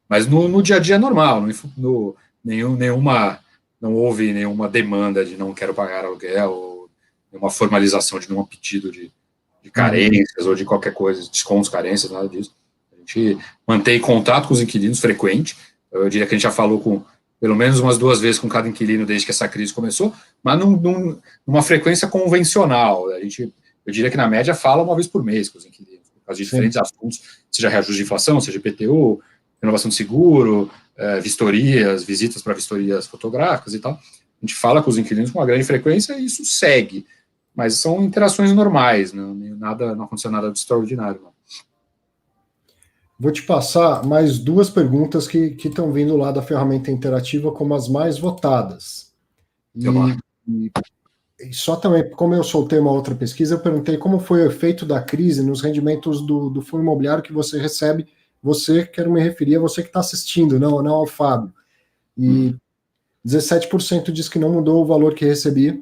mas no dia a dia é normal, não houve nenhuma demanda de não quero pagar aluguel, ou nenhuma formalização de nenhum pedido de carências ou de qualquer coisa, descontos, carências, nada disso. A gente mantém contato com os inquilinos frequente. Eu diria que a gente já falou com pelo menos umas 2 vezes com cada inquilino desde que essa crise começou, mas numa frequência convencional. Eu diria que na média fala uma vez por mês com os inquilinos, por causa de diferentes assuntos, seja reajuste de inflação, seja IPTU, renovação de seguro, vistorias, visitas para vistorias fotográficas e tal. A gente fala com os inquilinos com uma grande frequência e isso segue. Mas são interações normais, não aconteceu nada de extraordinário. Não. Vou te passar mais 2 perguntas que estão vindo lá da ferramenta interativa como as mais votadas. E só também, como eu soltei uma outra pesquisa, eu perguntei como foi o efeito da crise nos rendimentos do fundo imobiliário que você recebe. Você, quero me referir a você que está assistindo, não ao Fábio. E 17% diz que não mudou o valor que recebia.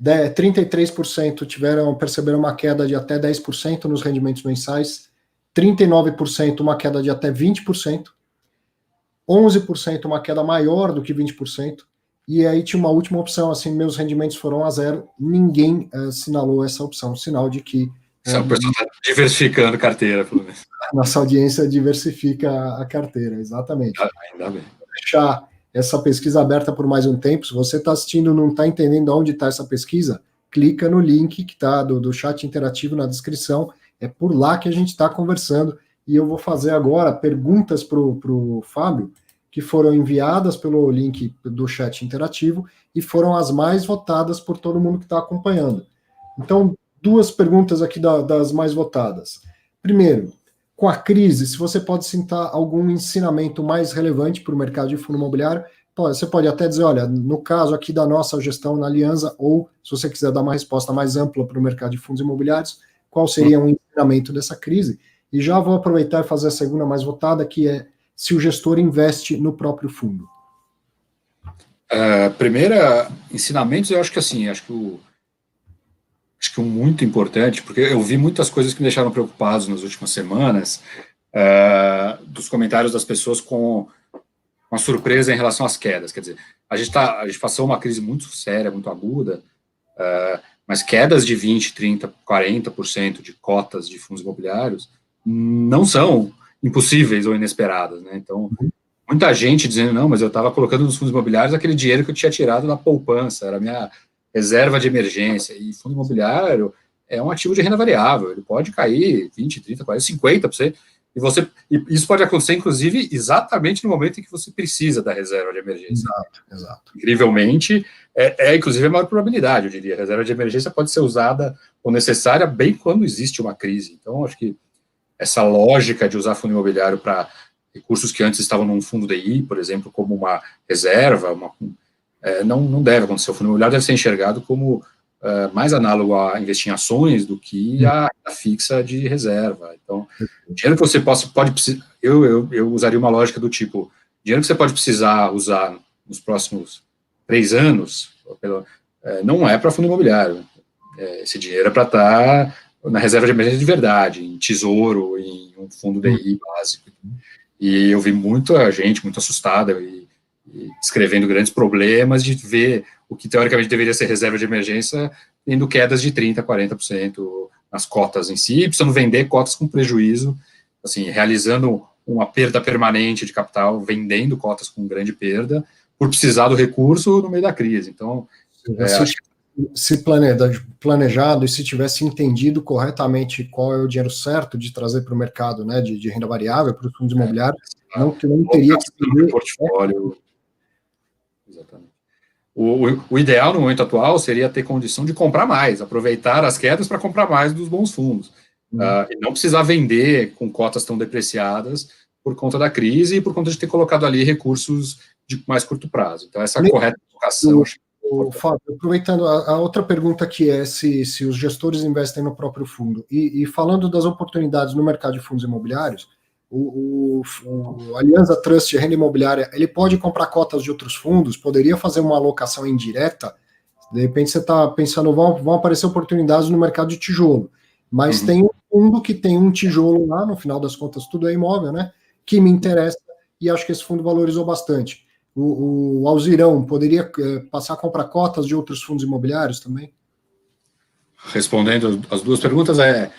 33% perceberam uma queda de até 10% nos rendimentos mensais, 39% uma queda de até 20%, 11% uma queda maior do que 20%, e aí tinha uma última opção, assim, meus rendimentos foram a zero, ninguém assinalou essa opção, sinal de que... O pessoal está diversificando carteira, pelo menos. Nossa audiência diversifica a carteira, exatamente. Ainda bem. Vou deixar essa pesquisa aberta por mais um tempo. Se você está assistindo e não está entendendo onde está essa pesquisa, clica no link que está do chat interativo na descrição. É por lá que a gente está conversando. E eu vou fazer agora perguntas para o Fábio, que foram enviadas pelo link do chat interativo e foram as mais votadas por todo mundo que está acompanhando. Então, 2 perguntas aqui das mais votadas. Primeiro, com a crise, se você pode citar algum ensinamento mais relevante para o mercado de fundo imobiliário, você pode até dizer, olha, no caso aqui da nossa gestão na Alianza, ou se você quiser dar uma resposta mais ampla para o mercado de fundos imobiliários, qual seria um ensinamento dessa crise? E já vou aproveitar e fazer a segunda mais votada, que é se o gestor investe no próprio fundo. Primeira, ensinamentos, eu acho que assim, acho que um muito importante, porque eu vi muitas coisas que me deixaram preocupados nas últimas semanas, dos comentários das pessoas com uma surpresa em relação às quedas. Quer dizer, a gente passou uma crise muito séria, muito aguda, mas quedas de 20%, 30%, 40% de cotas de fundos imobiliários não são impossíveis ou inesperadas, né? Então, muita gente dizendo, não, mas eu estava colocando nos fundos imobiliários aquele dinheiro que eu tinha tirado da poupança, era a minha reserva de emergência, e fundo imobiliário é um ativo de renda variável, ele pode cair 20%, 30%, 40%, 50%, e isso pode acontecer, inclusive, exatamente no momento em que você precisa da reserva de emergência. Exato. Incrivelmente, inclusive a maior probabilidade, eu diria, a reserva de emergência pode ser usada ou necessária bem quando existe uma crise. Então, acho que essa lógica de usar fundo imobiliário para recursos que antes estavam num fundo DI, por exemplo, como uma reserva, não deve acontecer. O fundo imobiliário deve ser enxergado como mais análogo a investir em ações do que a fixa de reserva. Então, dinheiro que você pode precisar, eu usaria uma lógica do tipo, dinheiro que você pode precisar usar nos próximos 3 anos, não é para fundo imobiliário. Esse dinheiro é para estar na reserva de emergência de verdade, em tesouro, em um fundo DI básico. E eu vi muita gente muito assustada e descrevendo grandes problemas de ver o que teoricamente deveria ser reserva de emergência tendo quedas de 30%, 40% nas cotas em si, precisando vender cotas com prejuízo, assim, realizando uma perda permanente de capital, vendendo cotas com grande perda, por precisar do recurso no meio da crise. Então, se planejado e se tivesse entendido corretamente qual é o dinheiro certo de trazer para o mercado, né, de renda variável, para os fundos imobiliários, não teria que ter portfólio. Exatamente. O ideal no momento atual seria ter condição de comprar mais, aproveitar as quedas para comprar mais dos bons fundos, e não precisar vender com cotas tão depreciadas por conta da crise e por conta de ter colocado ali recursos de mais curto prazo. Então, essa correta educação. Fábio, aproveitando a outra pergunta que é se os gestores investem no próprio fundo, e falando das oportunidades no mercado de fundos imobiliários, o Alianza Trust Renda Imobiliária, ele pode comprar cotas de outros fundos, poderia fazer uma alocação indireta, de repente você está pensando, vão aparecer oportunidades no mercado de tijolo, mas tem um fundo que tem um tijolo lá, no final das contas tudo é imóvel, né, que me interessa, e acho que esse fundo valorizou bastante. O Alzirão poderia passar a comprar cotas de outros fundos imobiliários também? Respondendo as duas perguntas, é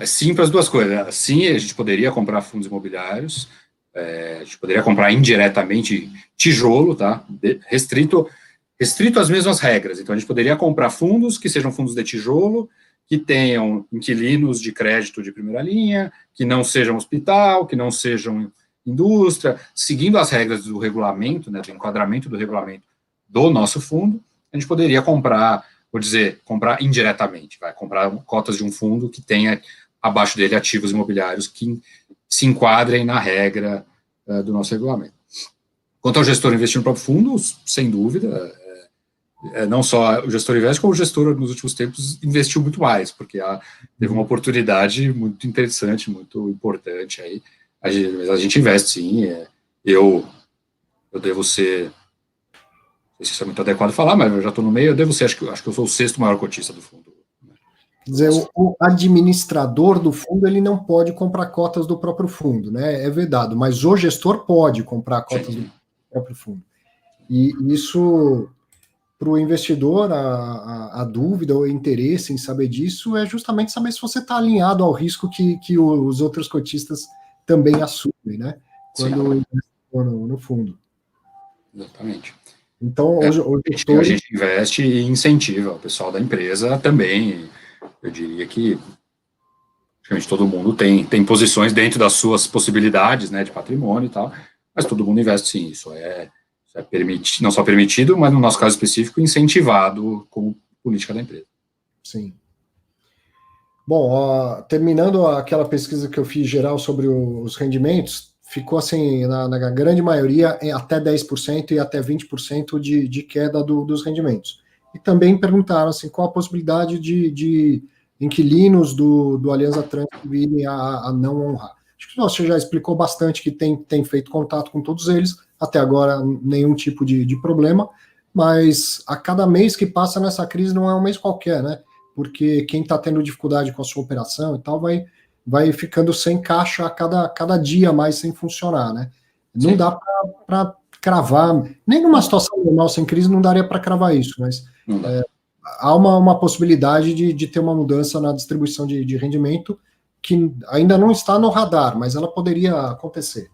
sim para as duas coisas. Né? Sim, a gente poderia comprar fundos imobiliários, a gente poderia comprar indiretamente tijolo, tá? Restrito às mesmas regras. Então, a gente poderia comprar fundos que sejam fundos de tijolo, que tenham inquilinos de crédito de primeira linha, que não sejam hospital, que não sejam indústria, seguindo as regras do regulamento, né, do enquadramento do regulamento do nosso fundo, a gente poderia comprar, vou dizer, comprar indiretamente, comprar cotas de um fundo que tenha abaixo dele ativos imobiliários que se enquadrem na regra do nosso regulamento. Quanto ao gestor investir no próprio fundo, sem dúvida, não só o gestor investe, como o gestor, nos últimos tempos, investiu muito mais, porque teve uma oportunidade muito interessante, muito importante aí. A gente investe, sim. Eu devo ser, não sei se isso é muito adequado falar, mas eu já estou no meio, eu devo ser, acho que eu sou o sexto maior cotista do fundo. Quer dizer, o administrador do fundo, ele não pode comprar cotas do próprio fundo, né? É vedado, mas o gestor pode comprar cotas do próprio fundo. E isso, para o investidor, a dúvida ou interesse em saber disso é justamente saber se você está alinhado ao risco que os outros cotistas também assumem, né? Quando investem no fundo. Exatamente. Então, a gente investe e incentiva o pessoal da empresa também. Eu diria que praticamente todo mundo tem posições dentro das suas possibilidades, né, de patrimônio e tal, mas todo mundo investe sim. Isso é permitido, não só permitido, mas no nosso caso específico, incentivado como política da empresa. Sim. Bom, terminando aquela pesquisa que eu fiz geral sobre os rendimentos, ficou assim, na grande maioria, até 10% e até 20% de queda dos rendimentos. E também perguntaram assim, qual a possibilidade de inquilinos do Alianza Trans virem a não honrar. Acho que você já explicou bastante que tem feito contato com todos eles, até agora nenhum tipo de problema, mas a cada mês que passa nessa crise não é um mês qualquer, né? Porque quem está tendo dificuldade com a sua operação e tal vai ficando sem caixa a cada dia mais sem funcionar, né? Não Sim. Dá para cravar, nem numa situação normal sem crise não daria para cravar isso, mas há uma possibilidade de ter uma mudança na distribuição de rendimento que ainda não está no radar, mas ela poderia acontecer.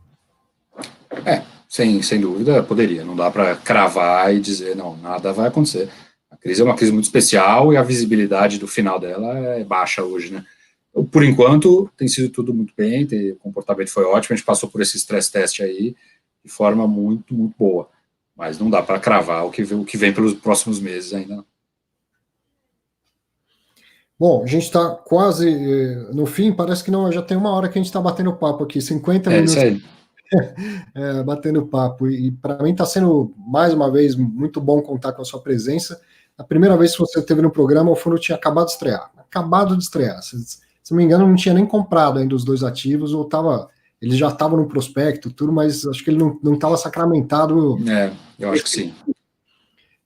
Sem dúvida, poderia. Não dá para cravar e dizer, não, nada vai acontecer. A crise é uma crise muito especial e a visibilidade do final dela é baixa hoje, né? Por enquanto, tem sido tudo muito bem, o comportamento foi ótimo, a gente passou por esse stress test aí de forma muito, muito boa. Mas não dá para cravar o que vem pelos próximos meses ainda não. Bom, a gente está quase no fim, parece que não, já tem 1 hora que a gente está batendo papo aqui, 50 minutos. Isso aí. Batendo papo, e para mim está sendo, mais uma vez, muito bom contar com a sua presença. A primeira vez que você esteve no programa, o fundo tinha acabado de estrear, se não me engano, não tinha nem comprado ainda os 2 ativos, ele já estava no prospecto, tudo, mas acho que ele não estava sacramentado. Eu acho que sim.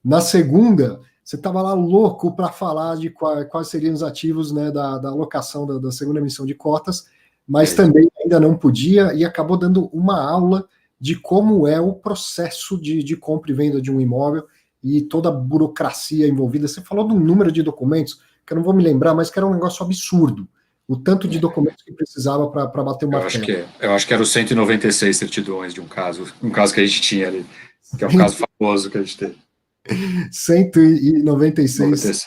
Na segunda, você estava lá louco para falar de quais seriam os ativos, né, da alocação da segunda emissão de cotas, mas também ainda não podia, e acabou dando uma aula de como é o processo de compra e venda de um imóvel e toda a burocracia envolvida. Você falou de um número de documentos, que eu não vou me lembrar, mas que era um negócio absurdo. O tanto de documentos que precisava para bater o martelo. Eu acho que era os 196 certidões de um caso que a gente tinha ali, que é um caso famoso que a gente teve. 196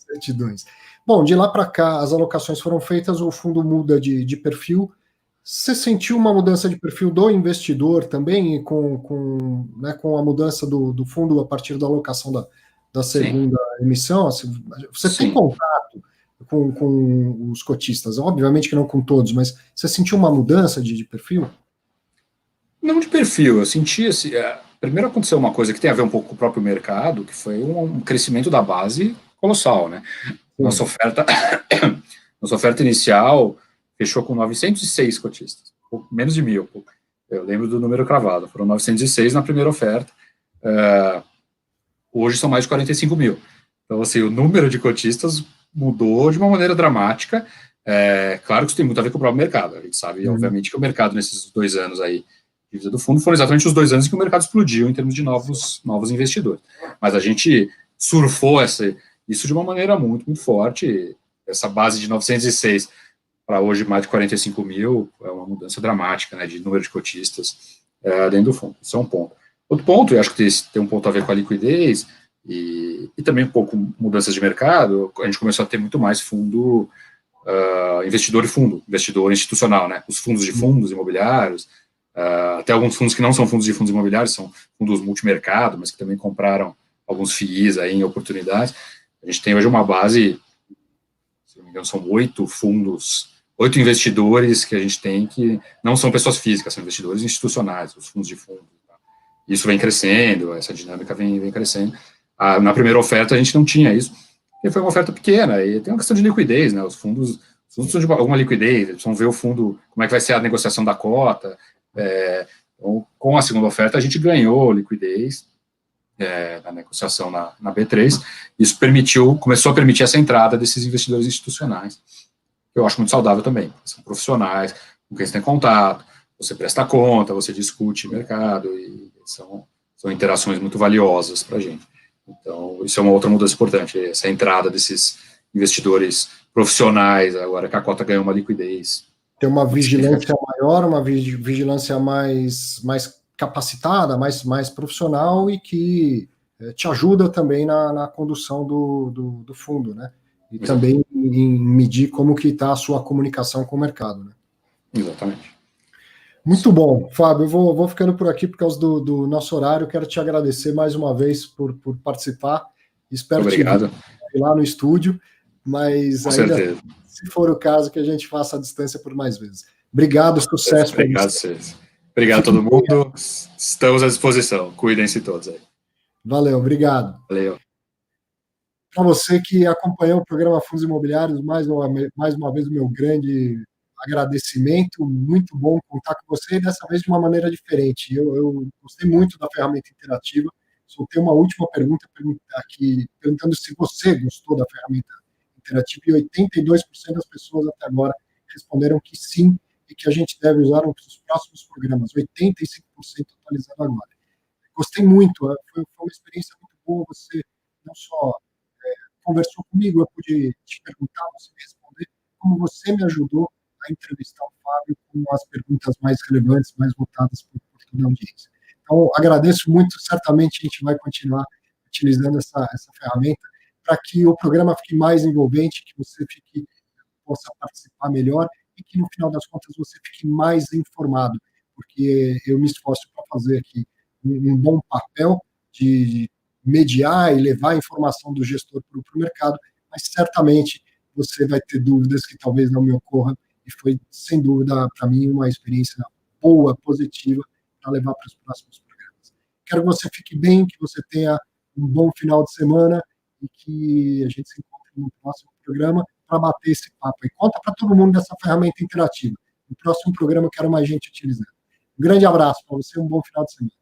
certidões. Bom, de lá para cá, as alocações foram feitas, o fundo muda de perfil. Você sentiu uma mudança de perfil do investidor também, com a mudança do fundo a partir da alocação da segunda emissão? Você tem contato com os cotistas? Obviamente que não com todos, mas você sentiu uma mudança de perfil? Não de perfil, eu senti primeiro aconteceu uma coisa que tem a ver um pouco com o próprio mercado, que foi um crescimento da base colossal, né? Nossa oferta, nossa oferta inicial fechou com 906 cotistas, menos de 1.000. Eu lembro do número cravado, foram 906 na primeira oferta. Hoje são mais de 45 mil. Então, assim, o número de cotistas mudou de uma maneira dramática. Claro que isso tem muito a ver com o próprio mercado. A gente sabe, obviamente, que o mercado nesses 2 anos aí de vida do fundo foram exatamente os 2 anos em que o mercado explodiu em termos de novos investidores. Mas a gente surfou isso de uma maneira muito, muito forte. Essa base de 906 para hoje mais de 45 mil é uma mudança dramática, né, de número de cotistas dentro do fundo. Isso é um ponto. Outro ponto, e acho que tem um ponto a ver com a liquidez e também um pouco mudanças de mercado, a gente começou a ter muito mais fundo, investidor institucional, né, os fundos de fundos imobiliários, até alguns fundos que não são fundos de fundos imobiliários, são fundos multimercado, mas que também compraram alguns FIIs aí em oportunidades. A gente tem hoje uma base, se não me engano, são 8 fundos, 8 investidores que a gente tem que não são pessoas físicas, são investidores institucionais, os fundos de fundo. Isso vem crescendo, essa dinâmica vem crescendo. Na primeira oferta a gente não tinha isso, porque foi uma oferta pequena, e tem uma questão de liquidez, né? Os fundos precisam de alguma liquidez, eles precisam ver o fundo, como é que vai ser a negociação da cota. Então, com a segunda oferta a gente ganhou liquidez na negociação na B3, isso começou a permitir essa entrada desses investidores institucionais, que eu acho muito saudável também, são profissionais, com quem você tem contato, você presta conta, você discute mercado, e são interações muito valiosas para a gente. Então, isso é uma outra mudança importante, essa entrada desses investidores profissionais, agora que a cota ganhou uma liquidez. Tem uma vigilância maior, uma vigilância mais capacitada, mais profissional e que te ajuda também na condução do fundo, né? E exatamente. Também em medir como que está a sua comunicação com o mercado, né? Exatamente. Muito bom, Fábio, eu vou ficando por aqui por causa do nosso horário. Quero te agradecer mais uma vez por participar. Espero te ver lá no estúdio, mas com ainda, certeza. Se for o caso, que a gente faça a distância por mais vezes. Obrigado, sucesso. Obrigado, César. Obrigado a todo mundo. Estamos à disposição. Cuidem-se todos aí. Valeu, obrigado. Valeu. Para você que acompanhou o programa Fundos Imobiliários, mais uma vez o meu grande agradecimento, muito bom contar com você, e dessa vez de uma maneira diferente. Eu gostei muito da ferramenta interativa. Soltei uma última pergunta aqui, perguntando se você gostou da ferramenta interativa, e 82% das pessoas até agora responderam que sim, e que a gente deve usar nos próximos programas, 85% atualizando agora. Gostei muito, foi uma experiência muito boa, você não só conversou comigo, eu pude te perguntar, você me responder, como você me ajudou a entrevistar o Fábio com as perguntas mais relevantes, mais votadas por toda a audiência. Então, agradeço muito, certamente a gente vai continuar utilizando essa ferramenta para que o programa fique mais envolvente, que você possa participar melhor e que, no final das contas, você fique mais informado, porque eu me esforço para fazer aqui um bom papel de mediar e levar a informação do gestor para o mercado, mas certamente você vai ter dúvidas que talvez não me ocorram, e foi, sem dúvida, para mim, uma experiência boa, positiva, para levar para os próximos programas. Quero que você fique bem, que você tenha um bom final de semana e que a gente se encontre no próximo programa para bater esse papo. E conta para todo mundo dessa ferramenta interativa. No próximo programa eu quero mais gente utilizando. Um grande abraço para você, um bom final de semana.